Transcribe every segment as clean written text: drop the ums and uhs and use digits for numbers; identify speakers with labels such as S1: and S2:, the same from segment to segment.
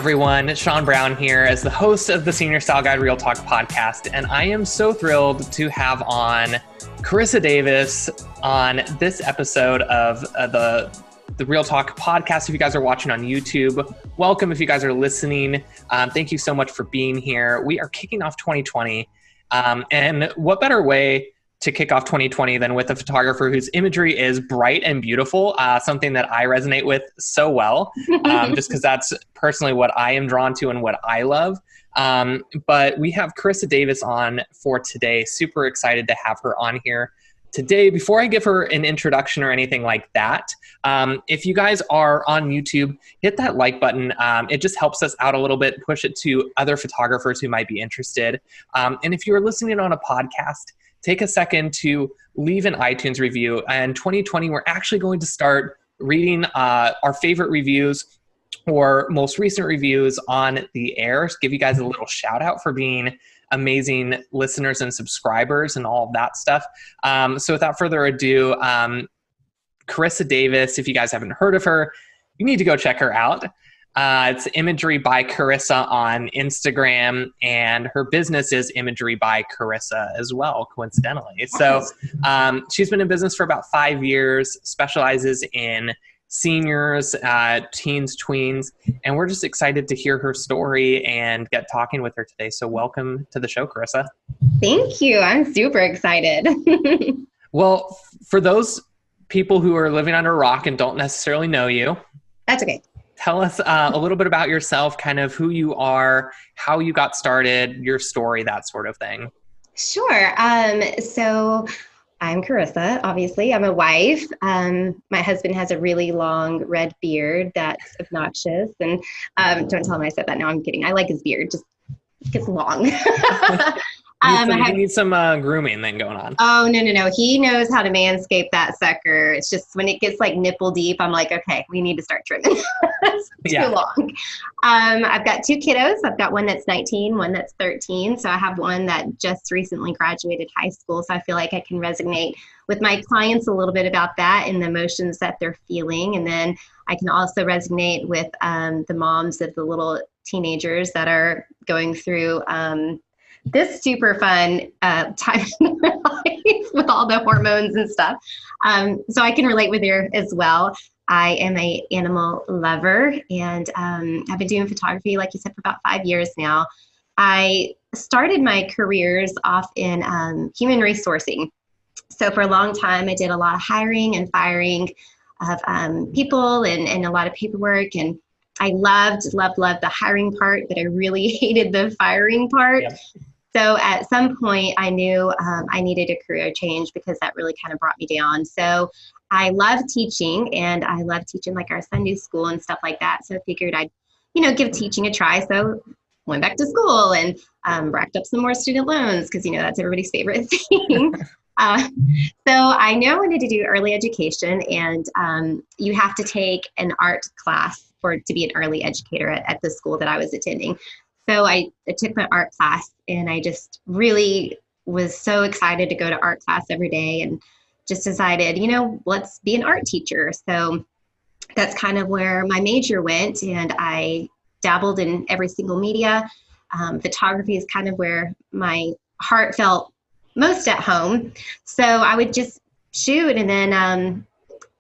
S1: everyone, Sean Brown here as the host of the Senior Style Guide Real Talk podcast, and I am so thrilled to have on Carissa Davis on this episode of the Real Talk podcast. If you guys are watching on YouTube, welcome. If you guys are listening, thank you so much for being here. We are kicking off 2020, and what better way to kick off 2020 than with a photographer whose imagery is bright and beautiful, something that I resonate with so well, just because that's personally what I am drawn to and what I love. But we have Carissa Davis on for today. Super excited to have her on here today. Before I give her an introduction or anything like that, if you guys are on YouTube, hit that like button. It just helps us out a little bit, push it to other photographers who might be interested. And if you're listening on a podcast, take a second to leave an iTunes review. And 2020, we're actually going to start reading our favorite reviews or most recent reviews on the air. Give you guys a little shout out for being amazing listeners and subscribers and all of that stuff. So without further ado, Carissa Davis, if you guys haven't heard of her, you need to go check her out. It's Imagery by Carissa on Instagram, and her business is Imagery by Carissa as well, coincidentally. So she's been in business for about 5 years, specializes in seniors, teens, tweens, and we're just excited to hear her story and get talking with her today. So welcome to the show, Carissa.
S2: Thank you. I'm super excited.
S1: Well, for those people who are living under a rock and don't necessarily know you,
S2: that's okay.
S1: Tell us a little bit about yourself, kind of who you are, how you got started, your story, that sort of thing.
S2: Sure. So I'm Carissa, obviously. I'm a wife. My husband has a really long red beard that's obnoxious. And don't tell him I said that. No, I'm kidding. I like his beard. Just gets long.
S1: You need some grooming then going on.
S2: Oh, no. He knows how to manscape that sucker. It's just when it gets like nipple deep, I'm like, okay, we need to start trimming. It's too long. I've got 2 kiddos. I've got one that's 19, one that's 13. So I have one that just recently graduated high school. So I feel like I can resonate with my clients a little bit about that and the emotions that they're feeling. And then I can also resonate with the moms of the little teenagers that are going through this super fun time in their life with all the hormones and stuff. So I can relate with her as well. I am an animal lover, and I've been doing photography, like you said, for about 5 years now. I started my careers off in human resourcing. So for a long time, I did a lot of hiring and firing of people and a lot of paperwork. And I loved the hiring part, but I really hated the firing part. Yep. So at some point I knew I needed a career change because that really kind of brought me down. So I love teaching, and I love teaching like our Sunday school and stuff like that. So I figured I'd, give teaching a try. So went back to school and racked up some more student loans because, that's everybody's favorite thing. So I knew I wanted to do early education, and you have to take an art class to be an early educator at the school that I was attending. So I took my art class, and I just really was so excited to go to art class every day, and just decided, let's be an art teacher. So that's kind of where my major went, and I dabbled in every single media. Photography is kind of where my heart felt most at home. So I would just shoot, and then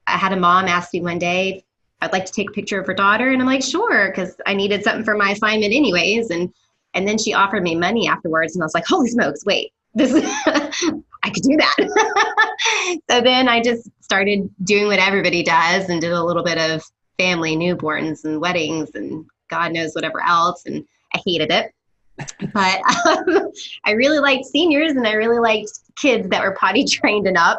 S2: I had a mom ask me one day, I'd like to take a picture of her daughter. And I'm like, sure, because I needed something for my assignment anyways. And then she offered me money afterwards. And I was like, holy smokes, wait, this I could do that. So then I just started doing what everybody does and did a little bit of family newborns and weddings and God knows whatever else. And I hated it. But I really liked seniors, and I really liked kids that were potty trained and up.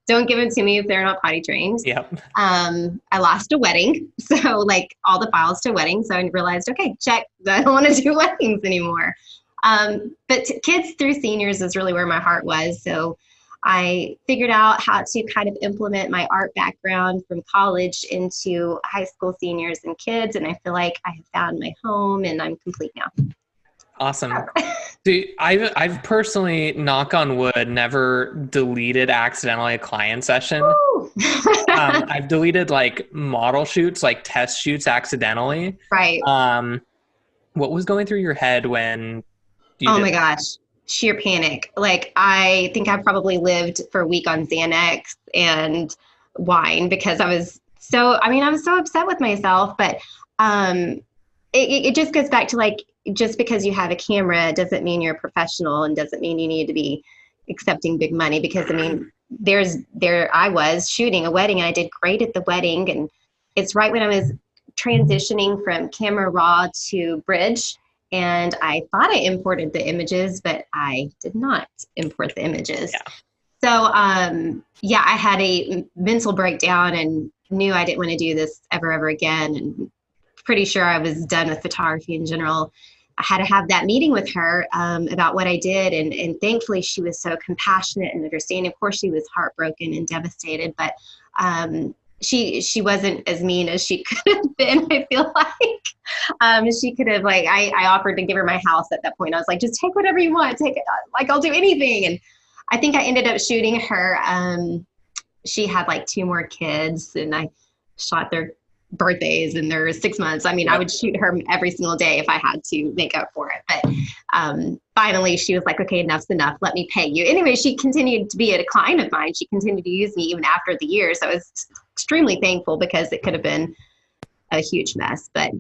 S2: Don't give them to me if they're not potty trained.
S1: Yep.
S2: I lost a wedding, so like all the files to weddings. So I realized, okay, check. I don't want to do weddings anymore. But kids through seniors is really where my heart was. So I figured out how to kind of implement my art background from college into high school seniors and kids. And I feel like I have found my home, and I'm complete now.
S1: Awesome. See, I've personally, knock on wood, never deleted accidentally a client session. I've deleted like model shoots, like test shoots accidentally.
S2: Right.
S1: What was going through your head when you
S2: Oh
S1: did
S2: my
S1: that?
S2: gosh. Sheer panic. Like, I think I probably lived for a week on Xanax and wine because I was so upset with myself. But um, it just goes back to like, just because you have a camera doesn't mean you're a professional and doesn't mean you need to be accepting big money. Because I mean, there I was shooting a wedding and I did great at the wedding. And it's right when I was transitioning from camera raw to bridge, and I thought I imported the images, but I did not import the images.
S1: Yeah.
S2: So, yeah, I had a mental breakdown and knew I didn't want to do this ever again. And pretty sure I was done with photography in general. I had to have that meeting with her about what I did. And thankfully, she was so compassionate and understanding. Of course, she was heartbroken and devastated, but she wasn't as mean as she could have been, I feel like. She could have, like, I offered to give her my house at that point. I was like, just take whatever you want. Take it. Like, I'll do anything. And I think I ended up shooting her. She had like 2 more kids, and I shot their birthdays and their 6 months. I mean, I would shoot her every single day if I had to make up for it. But finally, she was like, okay, enough's enough. Let me pay you. Anyway, she continued to be a client of mine. She continued to use me even after the years. So I was extremely thankful because it could have been a huge mess. But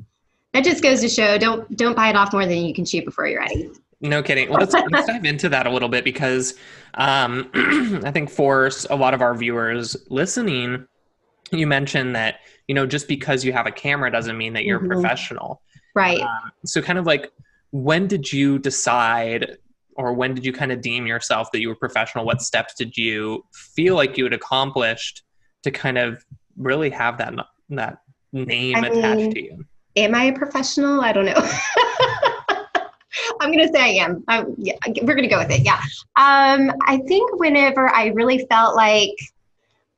S2: that just goes to show, don't bite off more than you can chew before you're ready.
S1: No kidding. Well, let's dive into that a little bit because I think for a lot of our viewers listening, you mentioned that, just because you have a camera doesn't mean that you're a professional.
S2: Right.
S1: So kind of like, when did you decide, or when did you kind of deem yourself that you were professional? What steps did you feel like you had accomplished to kind of really have that name attached to you?
S2: Am I a professional? I don't know. I'm going to say I am. Yeah, we're going to go with it. Yeah. I think whenever I really felt like,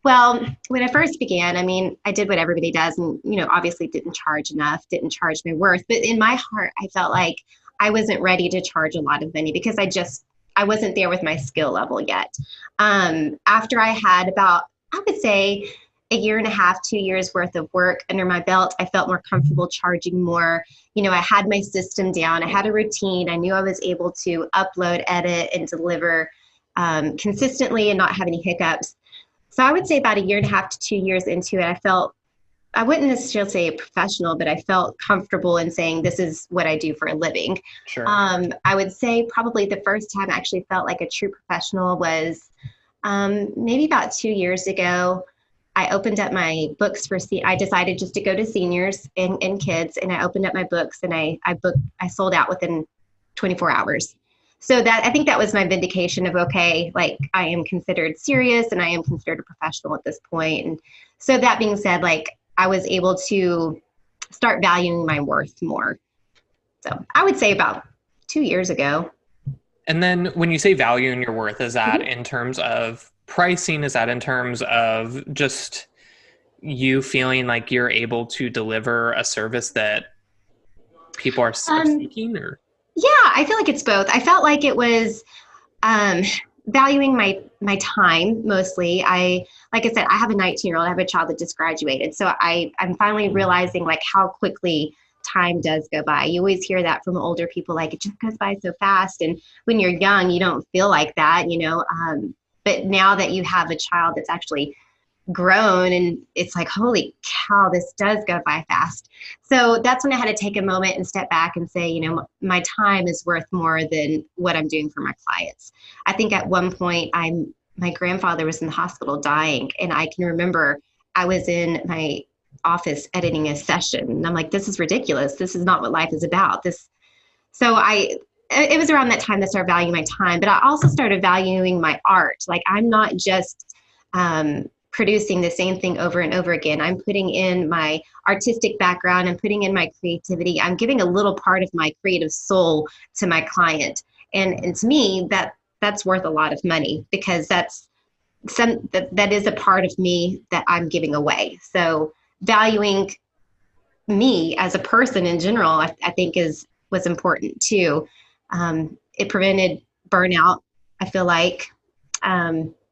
S2: well, when I first began, I mean, I did what everybody does and, obviously didn't charge enough, didn't charge my worth. But in my heart, I felt like I wasn't ready to charge a lot of money because I wasn't there with my skill level yet. After I had about, I would say, 1.5 years, 2 years worth of work under my belt, I felt more comfortable charging more. I had my system down. I had a routine. I knew I was able to upload, edit, and deliver consistently and not have any hiccups. So I would say about 1.5 to 2 years into it, I wouldn't necessarily say a professional, but I felt comfortable in saying this is what I do for a living.
S1: Sure.
S2: I would say probably the first time I actually felt like a true professional was maybe about 2 years ago. I opened up my books I decided just to go to seniors and kids, and I opened up my books and I sold out within 24 hours. So I think that was my vindication of, okay, like I am considered serious and I am considered a professional at this point. And so that being said, like I was able to start valuing my worth more. So I would say about 2 years ago.
S1: And then when you say valuing your worth, is that in terms of pricing? Is that in terms of just you feeling like you're able to deliver a service that people are seeking? Or
S2: yeah, I feel like it's both. I felt like it was valuing my time mostly. Like I said, I have a 19-year-old. I have a child that just graduated. So I'm finally realizing like how quickly time does go by. You always hear that from older people, like it just goes by so fast. And when you're young, you don't feel like that, but now that you have a child that's actually grown, and it's like, holy cow, this does go by fast. So that's when I had to take a moment and step back and say, my time is worth more than what I'm doing for my clients. I think at one point my grandfather was in the hospital dying, and I can remember I was in my office editing a session, and I'm like, this is ridiculous. This is not what life is about. It was around that time that I started valuing my time, but I also started valuing my art. Like I'm not just producing the same thing over and over again. I'm putting in my artistic background. I'm putting in my creativity. I'm giving a little part of my creative soul to my client. And to me, that's worth a lot of money because that is a part of me that I'm giving away. So valuing me as a person in general, I think was important too. it prevented burnout, I feel like,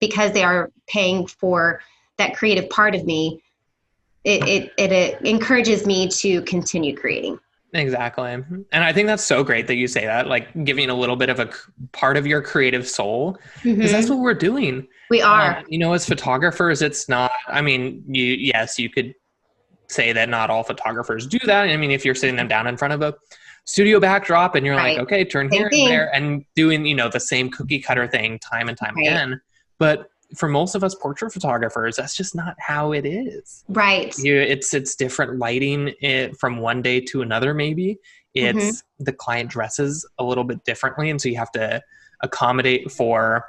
S2: because they are paying for that creative part of me. It encourages me to continue creating.
S1: Exactly. And I think that's so great that you say that, like giving a little bit of a part of your creative soul, because that's what we're doing.
S2: We are.
S1: As photographers, it's not, I mean, yes, you could say that not all photographers do that. I mean, if you're sitting them down in front of a studio backdrop and you're like, okay, turn here and there, and doing, the same cookie cutter thing time and time again. But for most of us portrait photographers, that's just not how it is.
S2: Right.
S1: It's different lighting from one day to another. Maybe it's the client dresses a little bit differently. And so you have to accommodate for,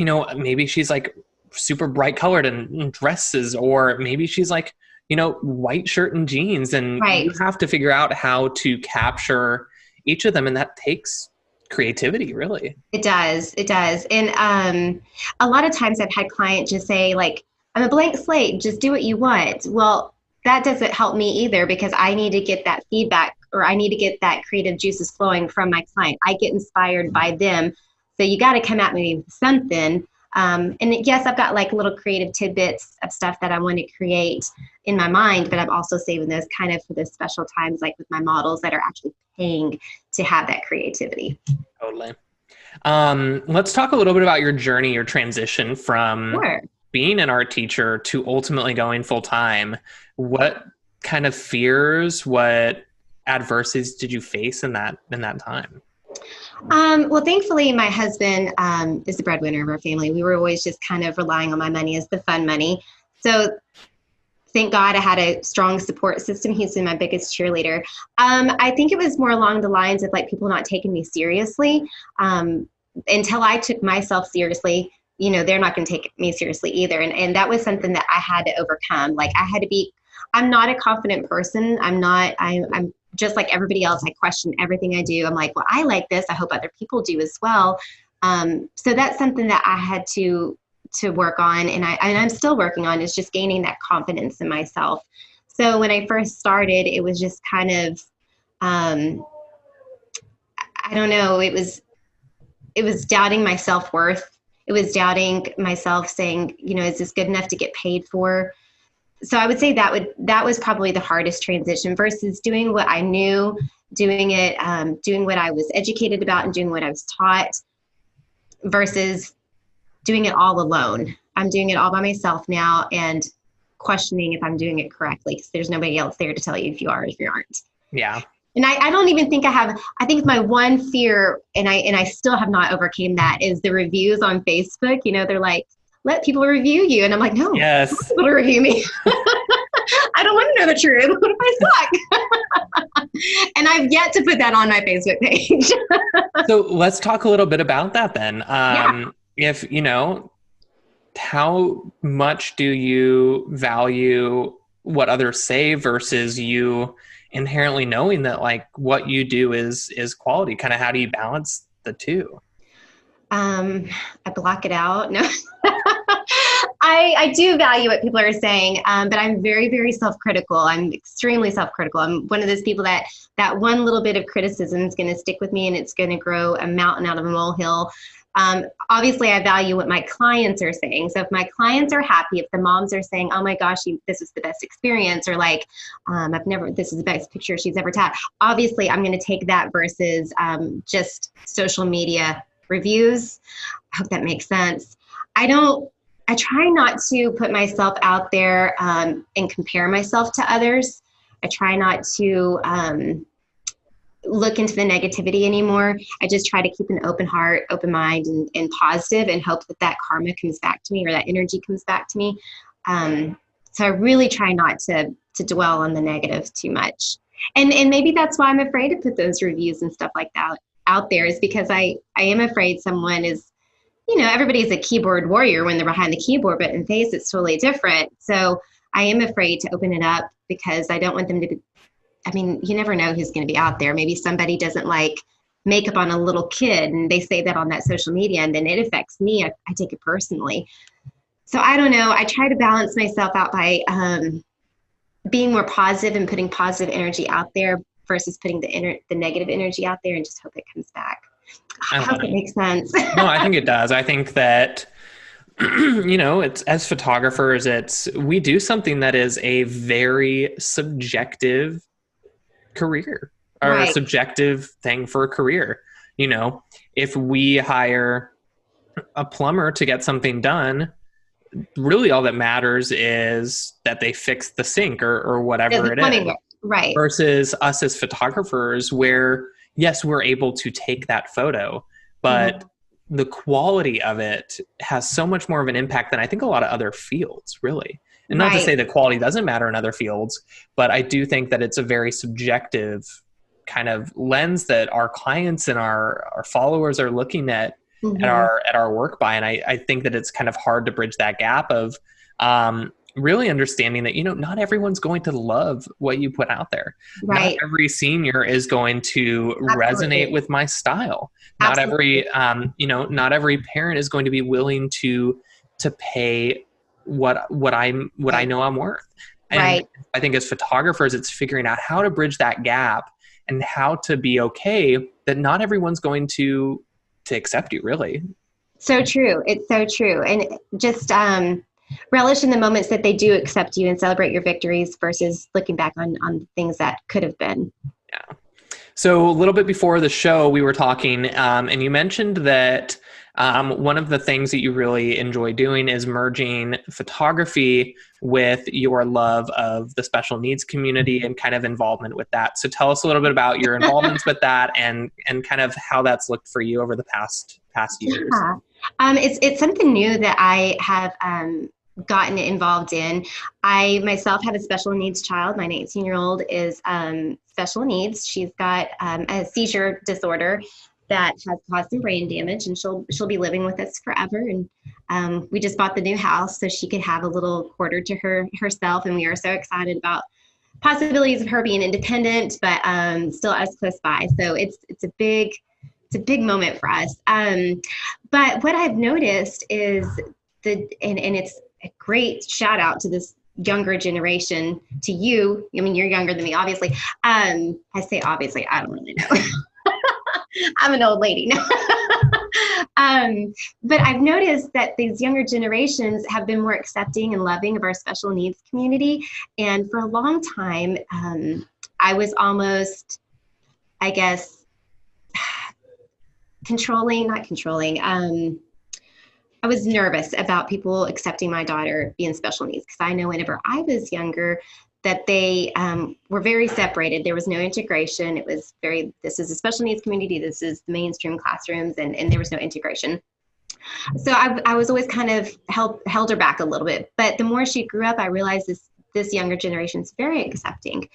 S1: maybe she's like super bright colored and dresses, or maybe she's like, white shirt and jeans, and you have to figure out how to capture each of them. And that takes creativity, really.
S2: It does. And a lot of times I've had clients just say, like, I'm a blank slate, just do what you want. Well, that doesn't help me either, because I need to get that feedback, or I need to get that creative juices flowing from my client. I get inspired by them. So you got to come at me with something. And yes, I've got like little creative tidbits of stuff that I want to create in my mind, but I'm also saving those kind of for those special times, like with my models that are actually paying to have that creativity.
S1: Totally. Let's talk a little bit about your journey, your transition from being an art teacher to ultimately going full time. What kind of fears, what adversities did you face in that time?
S2: Well, thankfully, my husband is the breadwinner of our family. We were always just kind of relying on my money as the fun money. So thank God I had a strong support system. He's been my biggest cheerleader. I think it was more along the lines of like people not taking me seriously. Until I took myself seriously, they're not going to take me seriously either. And that was something that I had to overcome. Like I'm not a confident person. I'm just like everybody else. I question everything I do. I'm like, well, I like this. I hope other people do as well. So that's something that I had to work on, and I'm still working on, is just gaining that confidence in myself. So when I first started, it was just kind of, I don't know, it was doubting my self-worth. It was doubting myself, saying, is this good enough to get paid for? So I would say that was probably the hardest transition, versus doing what I knew, doing what I was educated about and doing what I was taught, versus doing it all alone. I'm doing it all by myself now and questioning if I'm doing it correctly, because there's nobody else there to tell you if you are or if you aren't.
S1: Yeah.
S2: And I don't even think I think my one fear, and I still have not overcame that, is the reviews on Facebook. They're like, let people review you. And I'm like, no,
S1: yes,
S2: people to review me. I don't want to know the truth. What if I suck? And I've yet to put that on my Facebook page.
S1: So let's talk a little bit about that then. If, how much do you value what others say versus you inherently knowing that like what you do is quality? Kind of how do you balance the two?
S2: I block it out. No, I do value what people are saying, but I'm very, very self-critical. I'm extremely self-critical. I'm one of those people that one little bit of criticism is going to stick with me, and it's going to grow a mountain out of a molehill. Obviously, I value what my clients are saying. So if my clients are happy, if the moms are saying, oh my gosh, this is the best experience, or like, this is the best picture she's ever tagged, obviously I'm going to take that versus just social media reviews. I hope that makes sense. I try not to put myself out there and compare myself to others. I try not to look into the negativity anymore. I just try to keep an open heart, open mind, and positive, and hope that karma comes back to me, or that energy comes back to me. So I really try not to dwell on the negative too much. And maybe that's why I'm afraid to put those reviews and stuff like that out there, is because I am afraid someone is, everybody's a keyboard warrior when they're behind the keyboard, but in face it's totally different. So I am afraid to open it up, because I don't want them to be, you never know who's going to be out there. Maybe somebody doesn't like makeup on a little kid, and they say that on that social media, and then it affects me. I take it personally. So I don't know. I try to balance myself out by being more positive and putting positive energy out there versus putting the negative energy out there, and just hope it comes back. I hope it makes sense.
S1: No, I think it does. I think that, it's, as photographers, we do something that is a very subjective career, or a
S2: Right.
S1: subjective thing for a career. If we hire a plumber to get something done, really all that matters is that they fix the sink or whatever it is.
S2: Work. Right.
S1: Versus us as photographers, where yes, we're able to take that photo, but the quality of it has so much more of an impact than I think a lot of other fields, really. And not to say that quality doesn't matter in other fields, but I do think that it's a very subjective kind of lens that our clients and our followers are looking at our work by. And I think that it's kind of hard to bridge that gap of really understanding that, not everyone's going to love what you put out there.
S2: Right.
S1: Not every senior is going to resonate with my style.
S2: Absolutely.
S1: Not every parent is going to be willing to pay what I know I'm worth. And I think as photographers, it's figuring out how to bridge that gap and how to be okay that not everyone's going to accept you, really.
S2: So true. It's so true. And just relish in the moments that they do accept you and celebrate your victories versus looking back on things that could have been.
S1: Yeah. So a little bit before the show, we were talking, and you mentioned that one of the things that you really enjoy doing is merging photography with your love of the special needs community and kind of involvement with that. So tell us a little bit about your involvements with that and kind of how that's looked for you over the past years.
S2: Yeah. It's something new that I have gotten involved in. I myself have a special needs child. My 19-year-old is special needs. She's got a seizure disorder that has caused some brain damage, and she'll be living with us forever. And we just bought the new house so she could have a little quarter to herself, and we are so excited about possibilities of her being independent, but still us close by. So it's a big moment for us. But what I've noticed is and it's a great shout out to this younger generation, to you. I mean, you're younger than me, obviously. I say obviously, I don't really know. I'm an old lady now. But I've noticed that these younger generations have been more accepting and loving of our special needs community. And for a long time, I was almost, I guess, not controlling. I was nervous about people accepting my daughter being special needs, because I know whenever I was younger that they were very separated. There was no integration. It was this is a special needs community, this is the mainstream classrooms, and there was no integration. So I was always kind of held her back a little bit. But the more she grew up, I realized this younger generation is very accepting.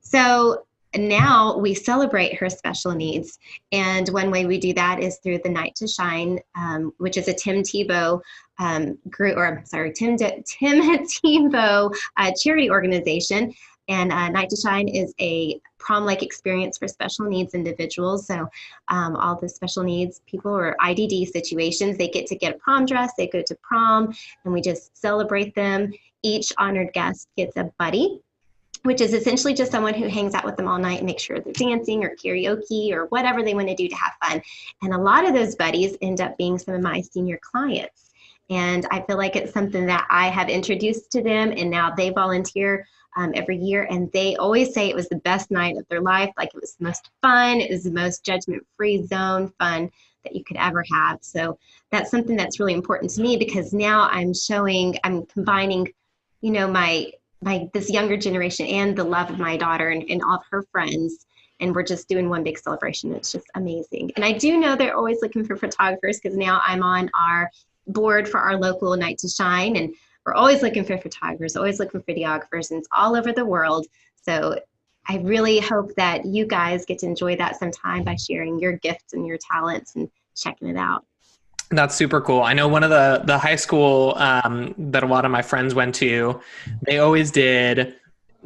S2: So now we celebrate her special needs. And one way we do that is through the Night to Shine, which is a Tim Tebow Tim Tebow charity organization. And Night to Shine is a prom-like experience for special needs individuals. So all the special needs people or IDD situations, they get a prom dress, they go to prom, and we just celebrate them. Each honored guest gets a buddy, which is essentially just someone who hangs out with them all night and makes sure they're dancing or karaoke or whatever they want to do to have fun. And a lot of those buddies end up being some of my senior clients. And I feel like it's something that I have introduced to them, and now they volunteer every year, and they always say it was the best night of their life. Like, it was the most fun, it was the most judgment-free zone fun that you could ever have. So that's something that's really important to me, because now I'm combining, this younger generation and the love of my daughter and all of her friends. And we're just doing one big celebration. It's just amazing. And I do know they're always looking for photographers, because now I'm on our board for our local Night to Shine, and we're always looking for photographers, always looking for videographers, and it's all over the world. So I really hope that you guys get to enjoy that sometime by sharing your gifts and your talents and checking it out.
S1: That's super cool. I know one of the high school that a lot of my friends went to, they always did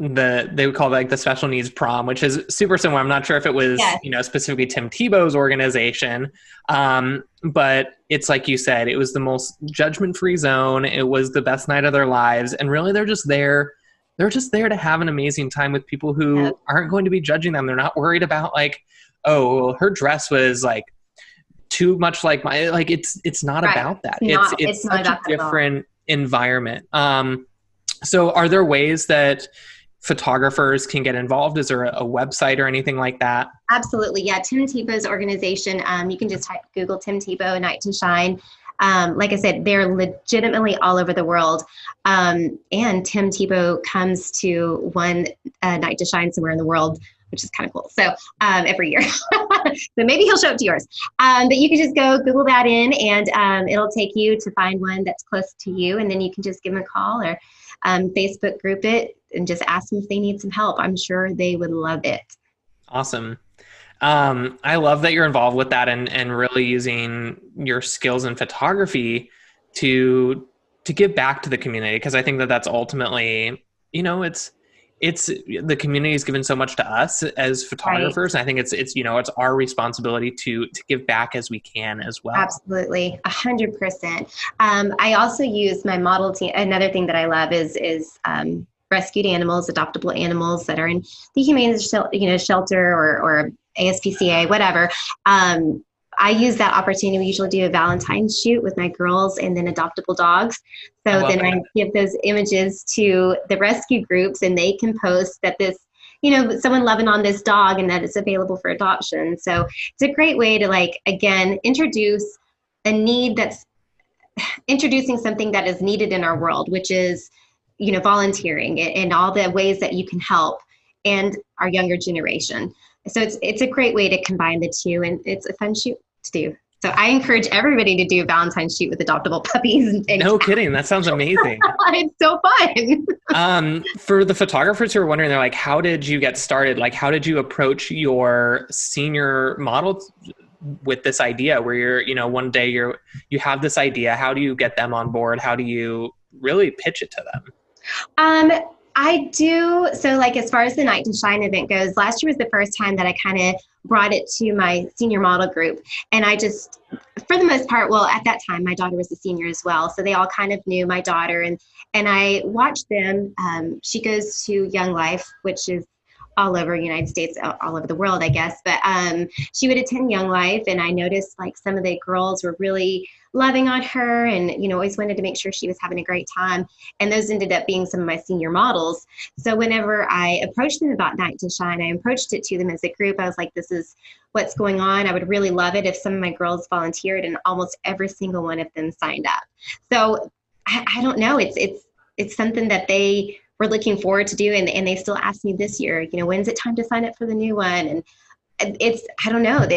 S1: they would call it like the special needs prom, which is super similar. I'm not sure if it was, specifically Tim Tebow's organization. But it's like you said, it was the most judgment-free zone. It was the best night of their lives. And really, they're just there to have an amazing time with people who aren't going to be judging them. They're not worried about like, oh, well, her dress was like too much like it's not
S2: Right.
S1: about that.
S2: It's not
S1: such a
S2: about that at all.
S1: different environment. So are there ways that photographers can get involved? Is there a website or anything like that?
S2: Absolutely. Yeah. Tim Tebow's organization, you can just Google Tim Tebow Night to Shine. Like I said, they're legitimately all over the world. And Tim Tebow comes to one Night to Shine somewhere in the world, which is kind of cool. So every year. So maybe he'll show up to yours. But you can just go Google that in, and it'll take you to find one that's close to you. And then you can just give them a call or Facebook group it and just ask them if they need some help. I'm sure they would love it.
S1: Awesome. I love that you're involved with that and really using your skills in photography to give back to the community. Because I think that that's ultimately, it's the community has given so much to us as photographers. Right. And I think it's our responsibility to give back as we can as well.
S2: Absolutely. 100%. I also use my model team. Another thing that I love is rescued animals, adoptable animals that are in the humane shelter or ASPCA, whatever. I use that opportunity. We usually do a Valentine's shoot with my girls and then adoptable dogs. So then I give those images to the rescue groups, and they can post that this, someone loving on this dog and that it's available for adoption. So it's a great way to again, introducing something that is needed in our world, which is, volunteering and all the ways that you can help and our younger generation. So it's a great way to combine the two, and it's a fun shoot to do. So I encourage everybody to do a Valentine's shoot with adoptable puppies.
S1: No kidding. That sounds amazing.
S2: It's so fun.
S1: For the photographers who are wondering, they're like, how did you get started? Like, how did you approach your senior models with this idea where you're, one day you have this idea? How do you get them on board? How do you really pitch it to them?
S2: I do. So as far as the Night to Shine event goes, last year was the first time that I kind of brought it to my senior model group. And I just, for the most part, well, at that time, my daughter was a senior as well. So they all kind of knew my daughter, and I watched them. She goes to Young Life, which is all over the United States, all over the world, I guess. But she would attend Young Life, and I noticed some of the girls were really loving on her and, always wanted to make sure she was having a great time. And those ended up being some of my senior models. So whenever I approached them about Night to Shine, I approached it to them as a group. I was like, this is what's going on. I would really love it if some of my girls volunteered, and almost every single one of them signed up. So I don't know. It's something that they were looking forward to do. And they still ask me this year, when's it time to sign up for the new one? And I don't know,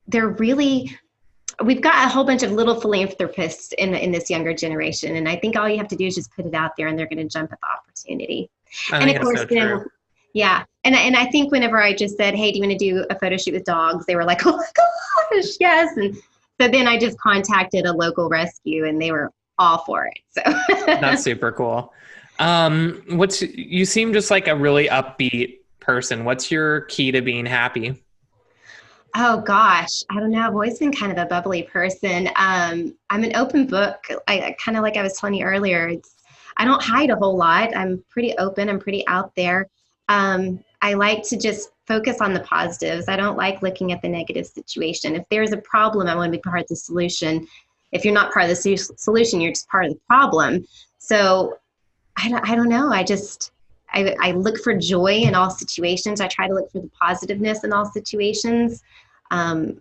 S2: they're really, we've got a whole bunch of little philanthropists in this younger generation. And I think all you have to do is just put it out there, and they're going to jump at the opportunity. And of course, yeah. And I think whenever I just said, hey, do you want to do a photo shoot with dogs? They were like, oh my gosh, yes. And so then I just contacted a local rescue, and they were all for it. So
S1: that's super cool. You seem just like a really upbeat person. What's your key to being happy?
S2: Oh gosh, I don't know. I've always been kind of a bubbly person. I'm an open book. I kind of, like I was telling you earlier, I don't hide a whole lot. I'm pretty open. I'm pretty out there. I like to just focus on the positives. I don't like looking at the negative situation. If there's a problem, I want to be part of the solution. If you're not part of the solution, you're just part of the problem. So I don't know. I look for joy in all situations. I try to look for the positiveness in all situations. I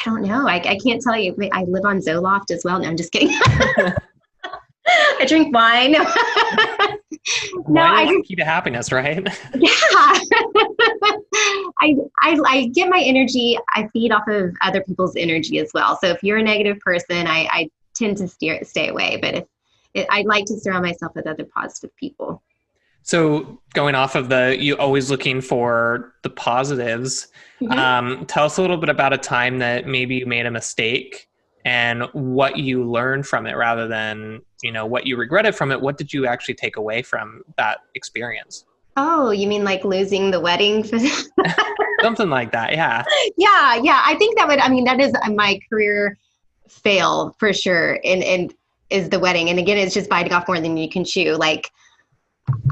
S2: don't know. I can't tell you. I live on Zoloft as well. No, I'm just kidding. I drink wine.
S1: Wine is the key to happiness, right?
S2: Yeah. I get my energy. I feed off of other people's energy as well. So if you're a negative person, I tend to stay away. But I like to surround myself with other positive people. So
S1: going off of you always looking for the positives, mm-hmm. Tell us a little bit about a time that maybe you made a mistake and what you learned from it rather than, what you regretted from it. What did you actually take away from that experience?
S2: Oh, you mean like losing the wedding?
S1: Something like that. Yeah.
S2: Yeah. I think that is my career fail for sure. And is the wedding. And again, it's just biting off more than you can chew.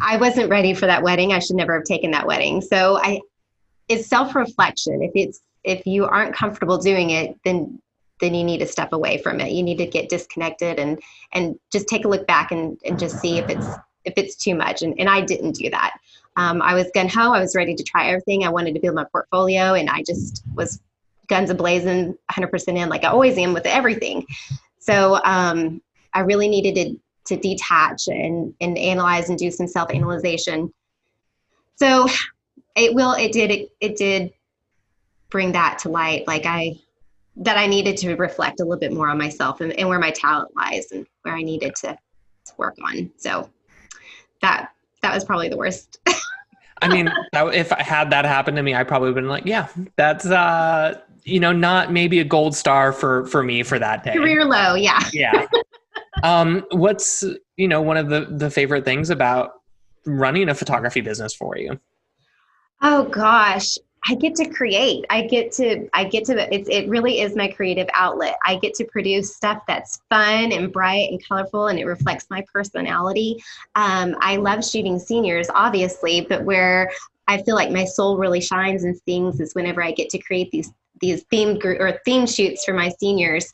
S2: I wasn't ready for that wedding. I should never have taken that wedding. So it's self-reflection. if you aren't comfortable doing it, then you need to step away from it. You need to get disconnected and just take a look back and just see if it's too much. And I didn't do that. I was gung-ho. I was ready to try everything. I wanted to build my portfolio, and I just was guns a-blazing, 100% in, like I always am with everything. So I really needed to detach and analyze and do some self-analyzation. So it did bring that to light. Like that I needed to reflect a little bit more on myself and where my talent lies and where I needed to work on. So that was probably the worst.
S1: I mean, if I had that happen to me, I probably would have been like, yeah, that's, not maybe a gold star for me for that day.
S2: Career low. Yeah.
S1: Yeah. What's, one of the favorite things about running a photography business for you?
S2: Oh gosh, I get to create. It really is my creative outlet. I get to produce stuff that's fun and bright and colorful, and it reflects my personality. I love shooting seniors, obviously, but where I feel like my soul really shines and sings is whenever I get to create these theme shoots for my seniors.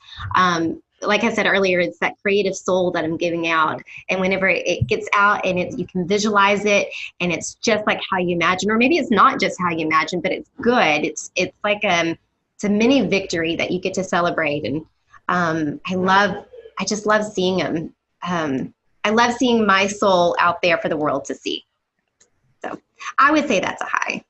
S2: Like I said earlier, it's that creative soul that I'm giving out. And whenever it gets out and you can visualize it and it's just like how you imagine, or maybe it's not just how you imagine, but it's good. It's like it's a mini victory that you get to celebrate. And I just love seeing them. I love seeing my soul out there for the world to see. So I would say that's a high.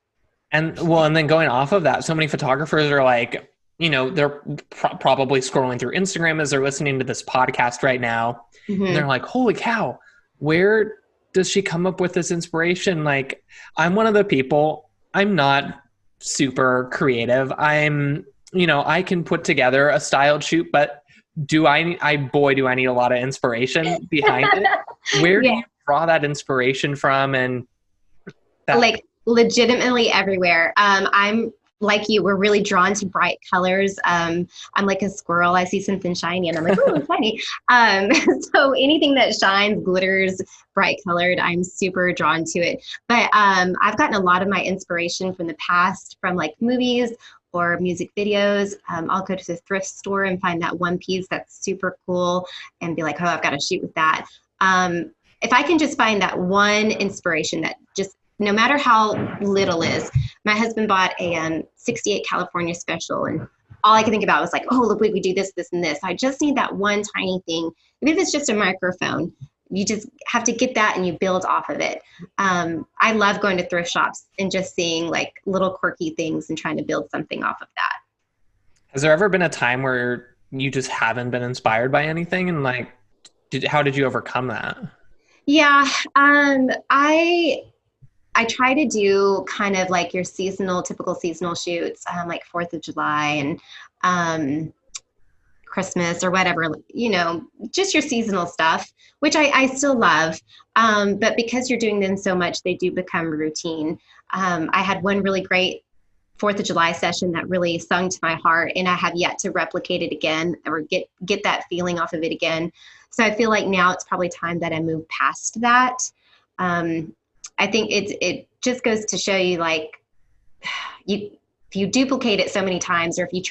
S1: And then going off of that, so many photographers are like, they're probably scrolling through Instagram as they're listening to this podcast right now. Mm-hmm. And they're like, holy cow, where does she come up with this inspiration? Like, I'm one of the people, I'm not super creative. I can put together a styled shoot, but do I need a lot of inspiration behind it? Where do you draw that inspiration from? And
S2: like legitimately everywhere. I'm like you, we're really drawn to bright colors. I'm like a squirrel. I see something shiny and I'm like, oh, it's shiny. So anything that shines, glitters, bright colored, I'm super drawn to it. But I've gotten a lot of my inspiration from the past, from like movies or music videos. I'll go to the thrift store and find that one piece that's super cool and be like, oh, I've got to shoot with that. If I can just find that one inspiration that just, no matter how little is. My husband bought a 68 California special, and all I could think about was like, oh, look, we do this, this, and this. I just need that one tiny thing. Even if it's just a microphone, you just have to get that and you build off of it. I love going to thrift shops and just seeing like little quirky things and trying to build something off of that.
S1: Has there ever been a time where you just haven't been inspired by anything? And like, how did you overcome that?
S2: Yeah, I try to do kind of like your typical seasonal shoots, like 4th of July and Christmas or whatever, just your seasonal stuff, which I still love. But because you're doing them so much, they do become routine. I had one really great 4th of July session that really sung to my heart, and I have yet to replicate it again or get that feeling off of it again. So I feel like now it's probably time that I move past that. I think it just goes to show you, like, if you duplicate it so many times, or if you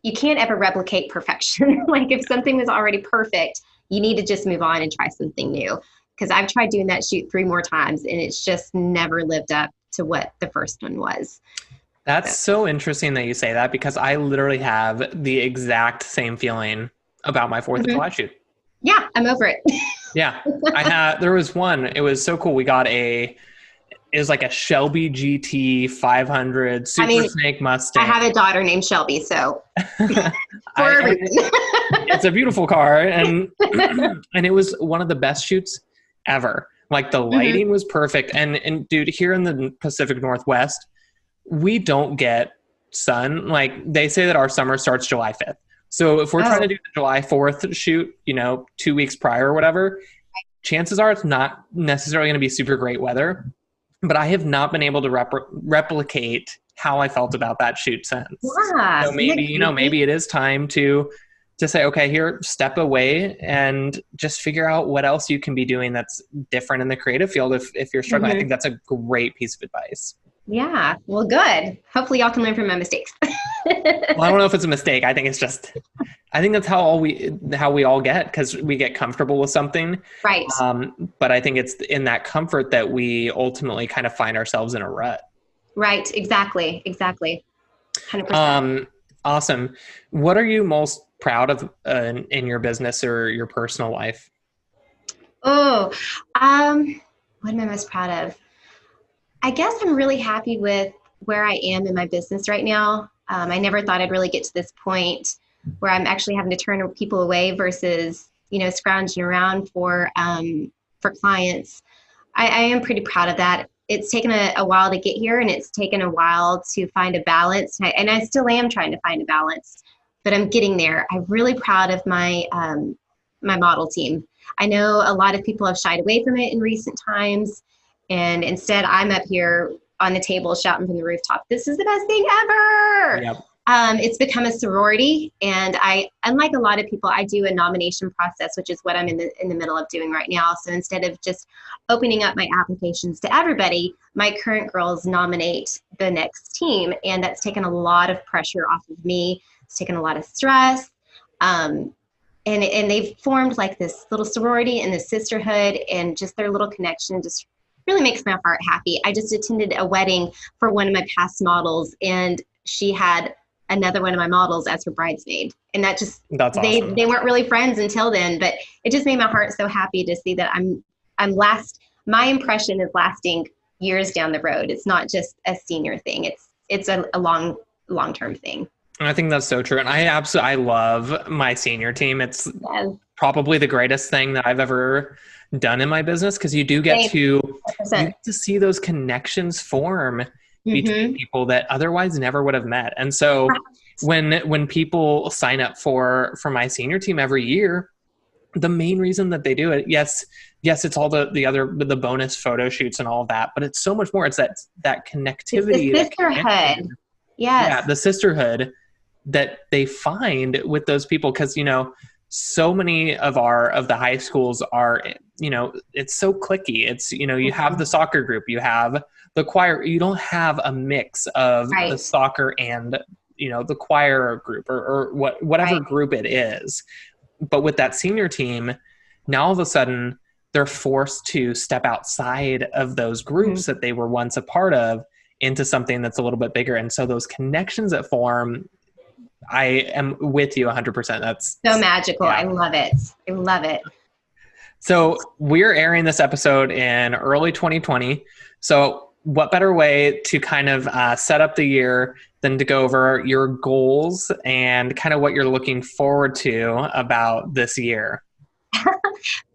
S2: you can't ever replicate perfection. Like if something was already perfect, you need to just move on and try something new. Because I've tried doing that shoot 3 more times and it's just never lived up to what the first one was.
S1: That's so interesting that you say that, because I literally have the exact same feeling about my 4th of July shoot.
S2: Yeah, I'm over it.
S1: Yeah. There was one, it was so cool. We got it was like a Shelby GT 500 Snake Mustang.
S2: I have a daughter named Shelby, so for a reason.
S1: It's a beautiful car. And it was one of the best shoots ever. Like the lighting was perfect. And dude, here in the Pacific Northwest, we don't get sun. Like they say that our summer starts July 5th. So if we're trying to do the July 4th shoot, 2 weeks prior or whatever, chances are it's not necessarily going to be super great weather. But I have not been able to replicate how I felt about that shoot since.
S2: Yeah,
S1: so maybe, maybe it is time to say, okay, here, step away and just figure out what else you can be doing that's different in the creative field if you're struggling. I think that's a great piece of advice.
S2: Yeah. Well, good. Hopefully y'all can learn from my mistakes.
S1: Well, I don't know if it's a mistake. I think it's just, I think that's how we all get, because we get comfortable with something.
S2: Right.
S1: But I think it's in that comfort that we ultimately kind of find ourselves in a rut.
S2: Right. Exactly. 100%.
S1: Awesome. What are you most proud of in your business or your personal life?
S2: Oh, what am I most proud of? I guess I'm really happy with where I am in my business right now. I never thought I'd really get to this point where I'm actually having to turn people away versus, scrounging around for clients. I am pretty proud of that. It's taken a while to get here, and it's taken a while to find a balance. And I still am trying to find a balance, but I'm getting there. I'm really proud of my my model team. I know a lot of people have shied away from it in recent times, and instead I'm up here on the table shouting from the rooftop, "This is the best thing ever!"
S1: Yep.
S2: It's become a sorority, and unlike a lot of people, I do a nomination process, which is what I'm in the middle of doing right now. So instead of just opening up my applications to everybody, my current girls nominate the next team, and that's taken a lot of pressure off of me. It's taken a lot of stress, and they've formed like this little sorority and this sisterhood, and just their little connection just really makes my heart happy. I just attended a wedding for one of my past models, and she had another one of my models as her bridesmaid. And that's awesome. They weren't really friends until then, but it just made my heart so happy to see that my impression is lasting years down the road. It's not just a senior thing. It's a long-term thing.
S1: I think that's so true. And I love my senior team. It's probably the greatest thing that I've ever done in my business, because you do get to see those connections form between people that otherwise never would have met. And so when people sign up for my senior team every year, the main reason that they do it, yes, it's all the bonus photo shoots and all of that, but it's so much more. It's that connectivity,
S2: it's the sisterhood. Yes.
S1: The sisterhood that they find with those people. Cause so many of the high schools are, it's so cliquey. It's, you have the soccer group, you have the choir, you don't have a mix of the soccer and, the choir group or whatever group it is. But with that senior team, now all of a sudden they're forced to step outside of those groups that they were once a part of into something that's a little bit bigger. And so those connections that form, I am with you 100%. That's
S2: so magical. Yeah. I love it.
S1: So we're airing this episode in early 2020. So what better way to kind of set up the year than to go over your goals and kind of what you're looking forward to about this year?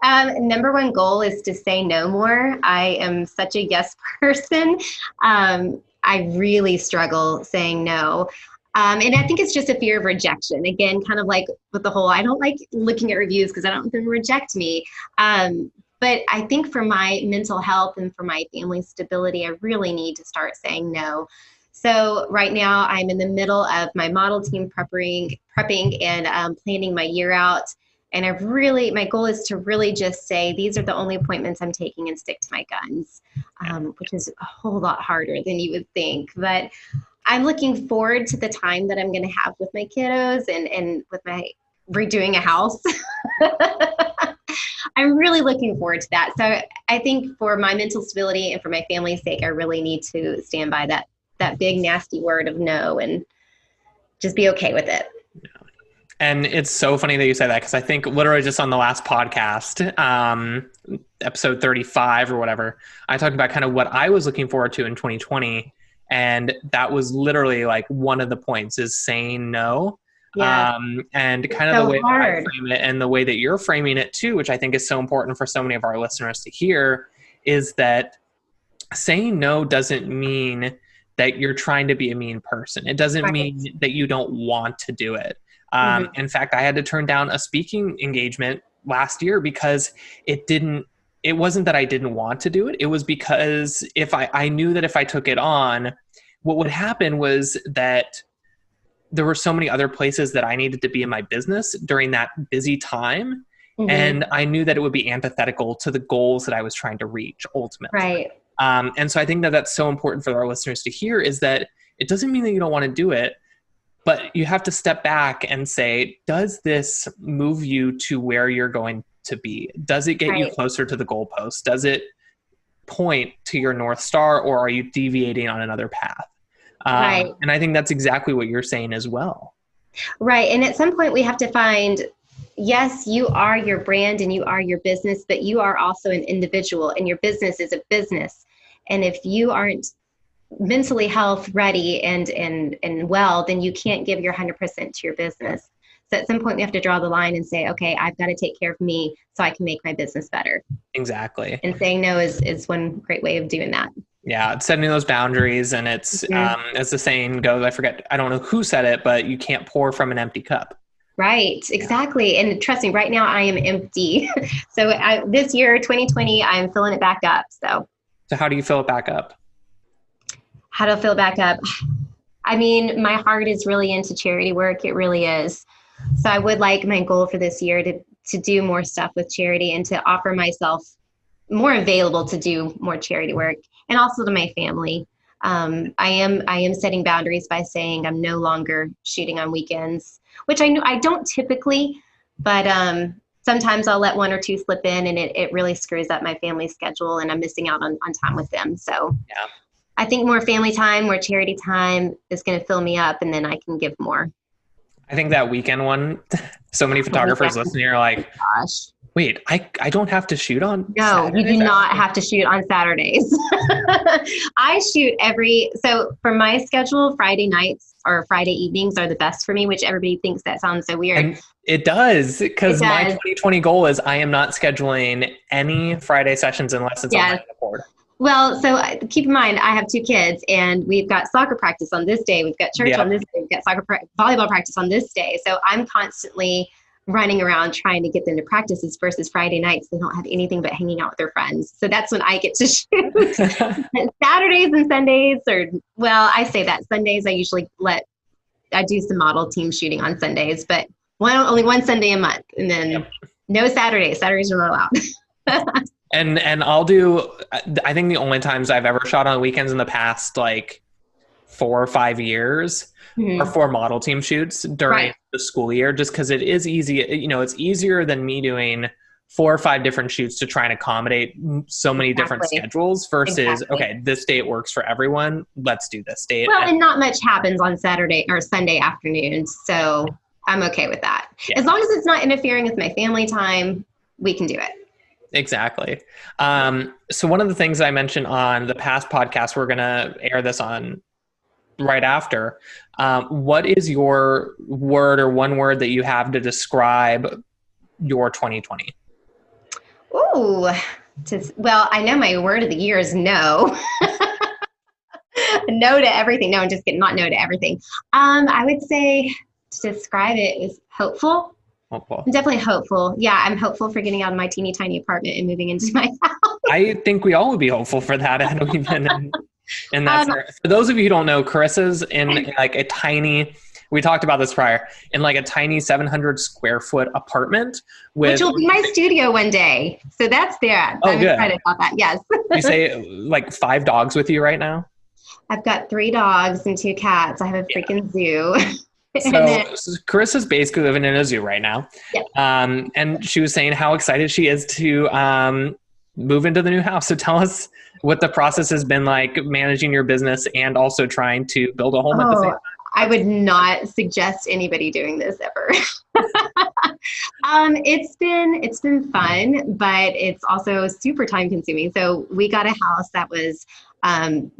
S2: Number one goal is to say no more. I am such a yes person. I really struggle saying no. And I think it's just a fear of rejection. Again, kind of like with the whole, I don't like looking at reviews because I don't want them to reject me. But I think for my mental health and for my family stability, I really need to start saying no. So right now I'm in the middle of my model team prepping and planning my year out. And my goal is to really just say, these are the only appointments I'm taking, and stick to my guns, which is a whole lot harder than you would think. But I'm looking forward to the time that I'm going to have with my kiddos and with my redoing a house. I'm really looking forward to that. So I think for my mental stability and for my family's sake, I really need to stand by that big nasty word of no and just be okay with it.
S1: And it's so funny that you say that, because I think literally just on the last podcast, episode 35 or whatever, I talked about kind of what I was looking forward to in 2020. And that was literally like one of the points is saying no. Yeah. And kind of the way that I frame it and the way that you're framing it too, which I think is so important for so many of our listeners to hear, is that saying no doesn't mean that you're trying to be a mean person. It doesn't mean that you don't want to do it. In fact, I had to turn down a speaking engagement last year because it wasn't that I didn't want to do it. It was because I knew that if I took it on, what would happen was that there were so many other places that I needed to be in my business during that busy time. And I knew that it would be antithetical to the goals that I was trying to reach ultimately. And so I think that that's so important for our listeners to hear, is that it doesn't mean that you don't want to do it, but you have to step back and say, does this move you to where you're going to be? Does it get you closer to the goalpost? Does it point to your North Star, or are you deviating on another path? And I think that's exactly what you're saying as well.
S2: Right. And at some point we have to find, yes, you are your brand and you are your business, but you are also an individual, and your business is a business. And if you aren't mentally health ready and well, then you can't give your 100% to your business. So at some point we have to draw the line and say, okay, I've got to take care of me so I can make my business better.
S1: Exactly.
S2: And saying no is one great way of doing that.
S1: Yeah, it's setting those boundaries. And it's, as the saying goes, I don't know who said it, but you can't pour from an empty cup.
S2: Right, exactly. And trust me, right now I am empty. So this year, 2020, I'm filling it back up. So
S1: how do you fill it back up?
S2: How to fill it back up? I mean, my heart is really into charity work. It really is. So I would like my goal for this year to do more stuff with charity and to offer myself more available to do more charity work, and also to my family. I am setting boundaries by saying I'm no longer shooting on weekends, which I know I don't typically, but sometimes I'll let one or two slip in, and it really screws up my family schedule, and I'm missing out on time with them. So yeah. I think more family time, more charity time is going to fill me up, and then I can give more.
S1: I think that weekend one, so many photographers listening are like, gosh, wait, I don't have to shoot on
S2: Saturdays? You do not have to shoot on Saturdays. I shoot so for my schedule, Friday nights or Friday evenings are the best for me, which everybody thinks that sounds so weird.
S1: And it does, because my 2020 goal is I am not scheduling any Friday sessions unless it's on my board.
S2: Well, so keep in mind, I have two kids, and we've got soccer practice on this day. We've got church on this day. We've got volleyball practice on this day. So I'm constantly running around trying to get them to practices versus Friday nights. They don't have anything but hanging out with their friends. So that's when I get to shoot. Saturdays and Sundays I say that Sundays, I usually I do some model team shooting on Sundays, but only one Sunday a month. And then no Saturdays. Saturdays are not allowed.
S1: And I'll do, I think the only times I've ever shot on weekends in the past, 4 or 5 years are for model team shoots during the school year, just because it is easy. It's easier than me doing 4 or 5 different shoots to try and accommodate so many different schedules versus, okay, this date works for everyone. Let's do this date.
S2: Well, and not much happens on Saturday or Sunday afternoons. So I'm okay with that. Yeah. As long as it's not interfering with my family time, we can do it.
S1: Exactly. So one of the things I mentioned on the past podcast, we're going to air this on right after. What is your word or one word that you have to describe your 2020?
S2: Ooh, well, I know my word of the year is no. No to everything. No, I'm just kidding. Not no to everything. I would say to describe it is hopeful.
S1: Hopeful.
S2: I'm definitely hopeful. Yeah, I'm hopeful for getting out of my teeny tiny apartment and moving into my house.
S1: I think we all would be hopeful for that. And that's for those of you who don't know, Carissa's in a tiny, we talked about this prior, in a tiny 700 square foot apartment
S2: which will be my studio one day. So that's there.
S1: Oh,
S2: I'm
S1: good.
S2: excited about that. Yes.
S1: You say 5 dogs with you right now?
S2: I've got 3 dogs and 2 cats. I have a freaking zoo.
S1: So Carissa's basically living in a zoo right now.
S2: Yep.
S1: And she was saying how excited she is to move into the new house. So tell us what the process has been like managing your business and also trying to build a home at the same time.
S2: I would not suggest anybody doing this ever. It's been fun, but it's also super time consuming. So we got a house that was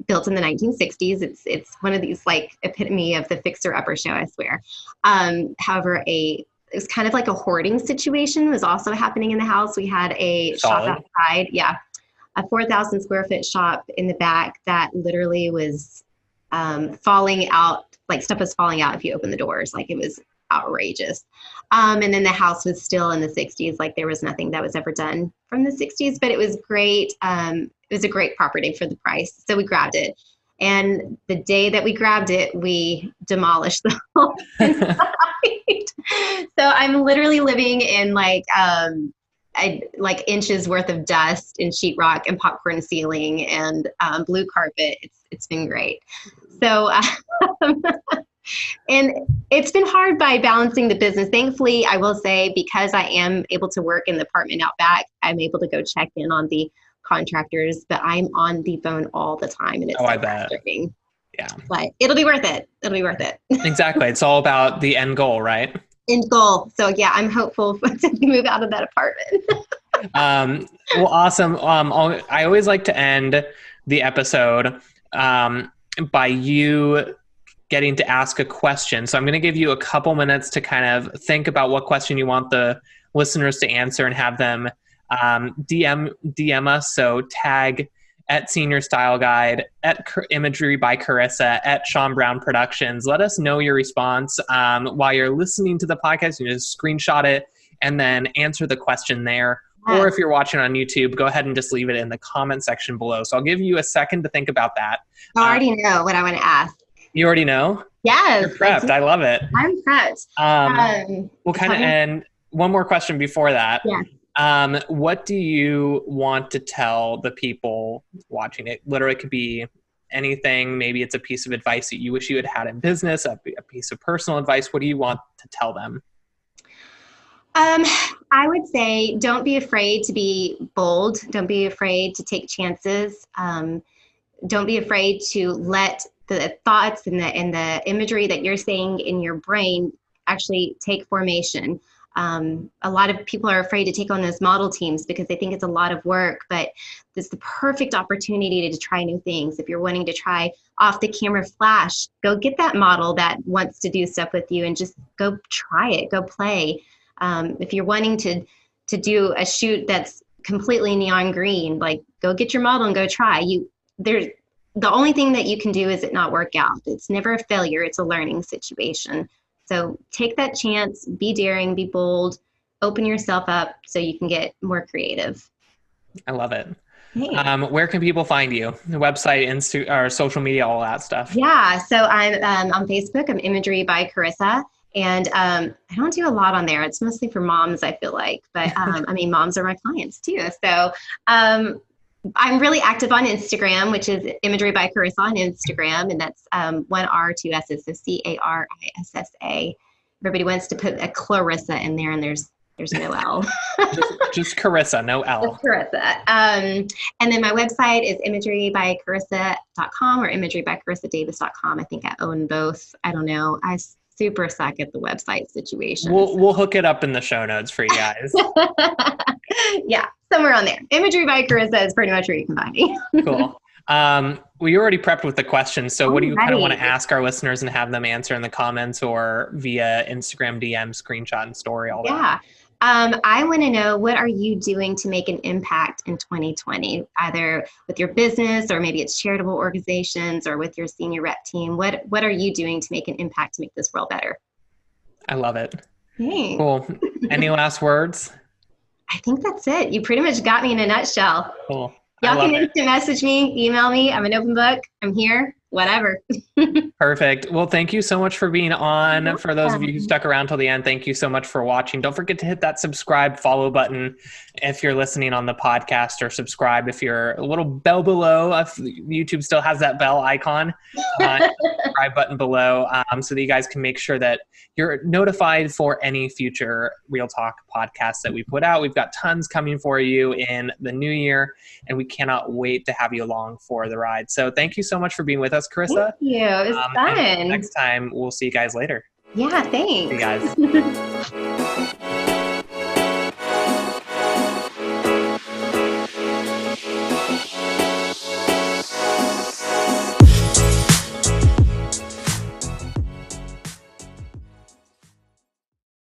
S2: built in the 1960s. It's one of these epitome of the fixer-upper show, I swear. However, it was kind of like a hoarding situation was also happening in the house. We had a shop outside, a 4,000 square foot shop in the back that literally was falling out. Stuff was falling out if you open the doors. It was outrageous. And then the house was still in the 60s. There was nothing that was ever done from the 60s, but it was great. It was a great property for the price. So we grabbed it. And the day that we grabbed it, we demolished the whole inside. So I'm literally living in like inches worth of dust and sheetrock and popcorn ceiling and blue carpet. It's been great. So, and it's been hard by balancing the business. Thankfully, I will say, because I am able to work in the apartment out back, I'm able to go check in on the contractors, but I'm on the phone all the time, and it's
S1: I bet.
S2: frustrating.
S1: Yeah.
S2: But it'll be worth it. It'll be worth it.
S1: Exactly. It's all about the end goal, right?
S2: End goal. So yeah, I'm hopeful to move out of that apartment.
S1: Well, awesome. I always like to end the episode by you getting to ask a question. So I'm going to give you a couple minutes to kind of think about what question you want the listeners to answer, and have them DM us. So tag at Senior Style Guide, at Imagery by Carissa, at Sean Brown Productions. Let us know your response while you're listening to the podcast. You just screenshot it and then answer the question there. Yes. Or if you're watching on YouTube, go ahead and just leave it in the comment section below. So I'll give you a second to think about that.
S2: I already know what I want to ask.
S1: You already know?
S2: Yes.
S1: You're prepped. I love it.
S2: I'm prepped.
S1: We'll kind of end. One more question before that.
S2: Yeah.
S1: What do you want to tell the people watching? It literally could be anything. Maybe it's a piece of advice that you wish you had had in business, a piece of personal advice. What do you want to tell them?
S2: I would say, don't be afraid to be bold. Don't be afraid to take chances. Don't be afraid to let the thoughts and the imagery that you're seeing in your brain actually take formation. A lot of people are afraid to take on those model teams because they think it's a lot of work, but it's the perfect opportunity to try new things. If you're wanting to try off the camera flash, go get that model that wants to do stuff with you and just go try it, go play. If you're wanting to do a shoot that's completely neon green, like go get your model and go try. The only thing that you can do is it not work out. It's never a failure. It's a learning situation. So take that chance, be daring, be bold, open yourself up so you can get more creative.
S1: I love it.
S2: Hey.
S1: Where can people find you? The website, or social media, all that stuff.
S2: Yeah. So I'm on Facebook. I'm Imagery by Carissa. And I don't do a lot on there. It's mostly for moms, I feel like. But I mean, moms are my clients too. So I'm really active on Instagram, which is Imagery by Carissa on Instagram. And that's 1 R, 2 S's, so Carissa. Everybody wants to put a Clarissa in there, and there's no L.
S1: just Carissa, no L.
S2: Just Carissa. And then my website is imagerybycarissa.com or imagerybycarissadavis.com. I think I own both. I don't know. I super suck at the website situation.
S1: We'll hook it up in the show notes for you guys.
S2: Yeah, somewhere on there. Imagery by Carissa is pretty much where you can find me.
S1: Cool. Well, you already prepped with the questions. So what do you kind of want to ask our listeners and have them answer in the comments or via Instagram DM, screenshot, and story, all that?
S2: Yeah. I want to know, what are you doing to make an impact in 2020, either with your business or maybe it's charitable organizations or with your senior rep team? What are you doing to make an impact to make this world better?
S1: I love it.
S2: Hey.
S1: Cool. Any last words?
S2: I think that's it. You pretty much got me in a nutshell.
S1: Cool.
S2: Y'all can instant message me, email me. I'm an open book. I'm here. Whatever.
S1: Perfect. Well, thank you so much for being on. For those of you who stuck around till the end, thank you so much for watching. Don't forget to hit that subscribe, follow button if you're listening on the podcast, or subscribe if you're a little bell below. If YouTube still has that bell icon, subscribe button below, so that you guys can make sure that you're notified for any future Real Talk podcasts that we put out. We've got tons coming for you in the new year, and we cannot wait to have you along for the ride. So thank you so much for being with us, Carissa.
S2: Thank you. It was fun.
S1: Next time, we'll see you guys later.
S2: Yeah, thanks.
S1: See you guys.